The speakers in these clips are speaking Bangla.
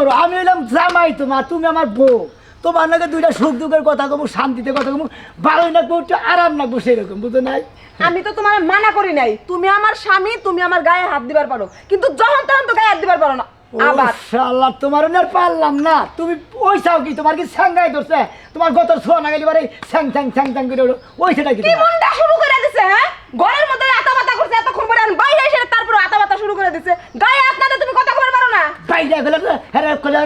করো, আমি হইলাম জামাই তোমার, তুমি আমার বউ। তোমার নাকি দুইটা সুখ দুঃখের কথা কমু, শান্তিতে কথা কমু, ভালোই লাগবো, একটু আরাম লাগবো, সেরকম বুঝো নাই? আমি তো তোমার মানা করি নাই, তুমি আমার স্বামী, তুমি আমার গায়ে হাত দিবার পারো, কিন্তু যখন তখন তো গায়ে হাত দিবার পারো না। আবার শালা তোমার আর পারলাম না। তুমি ওই চাও কি? তোমার কি স্যাঙ্গাই ধরছে? তোমার গত ছোঁয়া না গেলে বারে স্যাং স্যাং স্যাং স্যাং করে ওঠো, ওই সেটা কি? কি মনটা শুরু করে দিছে? হ্যাঁ, ঘরের মধ্যে আতাবাতা করছে এতক্ষণ পরে, আমি বাইরে এসে তারপর আতাবাতা শুরু করে দিছে। গায়ে হাত না দিয়ে তুমি কথা বলতে পারো না? বাইরে গেলে হ্যাঁ কলে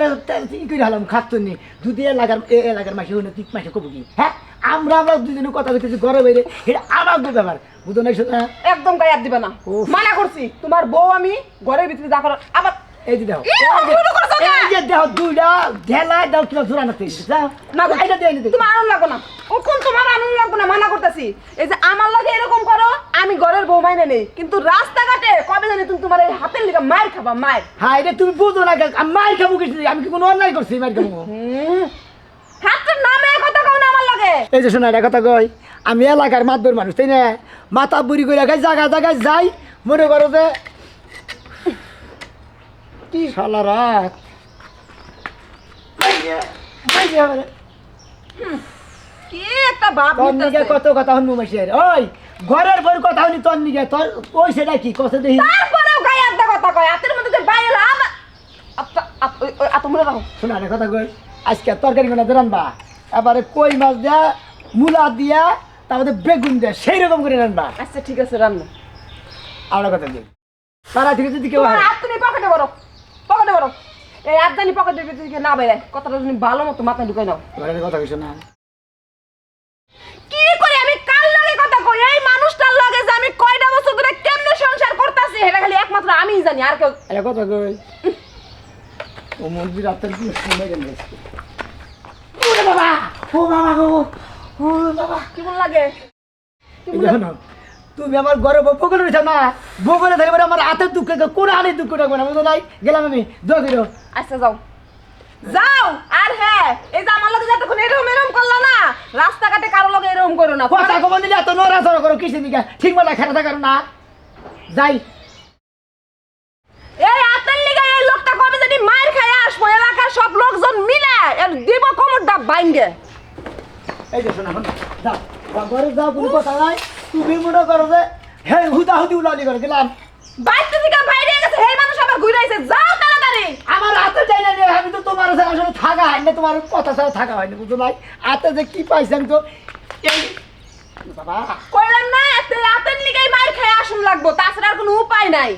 ই করে হলাম খাচ্ছি নি দুধ এলাকার মাসে হইলো তিন মাসে কবু কি? হ্যাঁ, আমরা দুজনে কথা বলতেছি ঘরে বাইরে, এটা আমার ব্যাপার, বুঝো না? একদম গায়ে হাত দিবে না, মানা করছি। তোমার বউ আমি, ঘরের ভিতরে যা করো। আবার এই যে দেখো, শুরু করছো না? এই যে দেখো দুইটা ঢেলা দাও, কিনা জোরানো থেকে যাও না গো, এটা দিয়ে নিতে তোমার আনন্দ লাগবে না। ও কোন তোমার আনন্দ লাগবে না, মানা করতেছি। এই যে আমার লাগে এরকম করো, আমি ঘরের বউ মাইনে নেই, কিন্তু রাস্তাঘাটে কবে জানি তুমি তোমার এই হাতের লিগা মার খাবা, মার। হ্যাঁ, এটা তুমি বুঝো না, আমি মার খাবো কিছু, আমি কি কোনো অন্যায় করছি মার খাবো? হাতের নামে কথা কও না আমার লাগে। এই যে শোনা, এটা কথা কই, আমি এলাকার মাতবর মানুষ, তাই না? মাথা বুড়ি করে খাই, জায়গায় জায়গায় যাই, মনে করো যে কি শালা রাত কি একটা ভাব তোর নিকে নিতেছে। কত কথা হন মুমেশের, ওই ঘরের বউর কথা হনি তোর নিকে, তোর ওই সেটা কি কথা দেখি? তারপরেও গায়ে হাত দিয়ে কথা কয়, হাতের মধ্যে যে বাইরে আবার আত মনে রাখো। শোনা, এটা কথা কই, আজকে তরকারি কোনা রানবা, এবারে কই মাছ দিয়া, মূলা দিয়া, তারপরে বেগুন দিয়া, সেই রকম করে রানবা। আচ্ছা ঠিক আছে, রান্না। আমরা কথা দিই তারা থেকে যদি কেউ তোমার হাত তুমি পকেটে ভরো, পকেটে ভরো। এই হাত জানি পকেটের ভিতর থেকে না বেরায়, কথাটা তুমি ভালো মতো মাথায় ঢুকাই নাও। ঘরের কথা কইছো না? কি করে আমি কার লগে কথা কই? এই মানুষটার লগে যে আমি কয়টা বছর ধরে কেমনে সংসার করতেছি, এটা খালি একমাত্র আমিই জানি, আর কেউ। এটা কথা কই, ও মন্দির রাতের কি সময় গেল? ওরে বাবা, ও বাবা গো, ও বাবা, কেমন লাগে? এই দেখো না, তুমি আমার ঘরে বকলে রয়েছ না, বকলে থাকবে আমার হাতের দুঃখ, কোন হানি দুঃখ রাখবে না, বুঝো নাই? গেলাম আমি, দোয়া করো। আচ্ছা যাও, যাও। আর হ্যাঁ, এই যে আমার লগে যতক্ষণ এরকম এরকম করলা না, রাস্তাঘাটে কারো লগে এরকম করো না। কথা কমন দিলে এত নড়াচড়া করো কিসে নিকা? ঠিক মতো খেলা থাকার না যাই। এই আতের লিগা এই লোকটা কবে জানি মার খায় আসবো, এলাকার সব লোকজন মিলে এর দিব কোমরটা বাইঙ্গে। এই যে শোনা, যাও ঘরে যাও, কোনো কথা নাই। তুমি মনে করো যে হ্যাঁ হুদাহুদি উলানি করে গেলাম, বাইরে থেকে বাইরে গেছে, এই মানুষ আবার ঘুরে আইছে। যাও তাড়াতাড়ি। আমার হাতে যাই না, আমি তো তোমার সাথে আসলে থাকা হয় না, তোমার কথা ছাড়া থাকা হয় না, বুঝো নাই? হাতে যে কি পাইছি আমি তো এই বাবা কইলাম না, এতে আতের লিগাই মার খায় আসুন লাগবো, তাছাড়া আর কোনো উপায় নাই।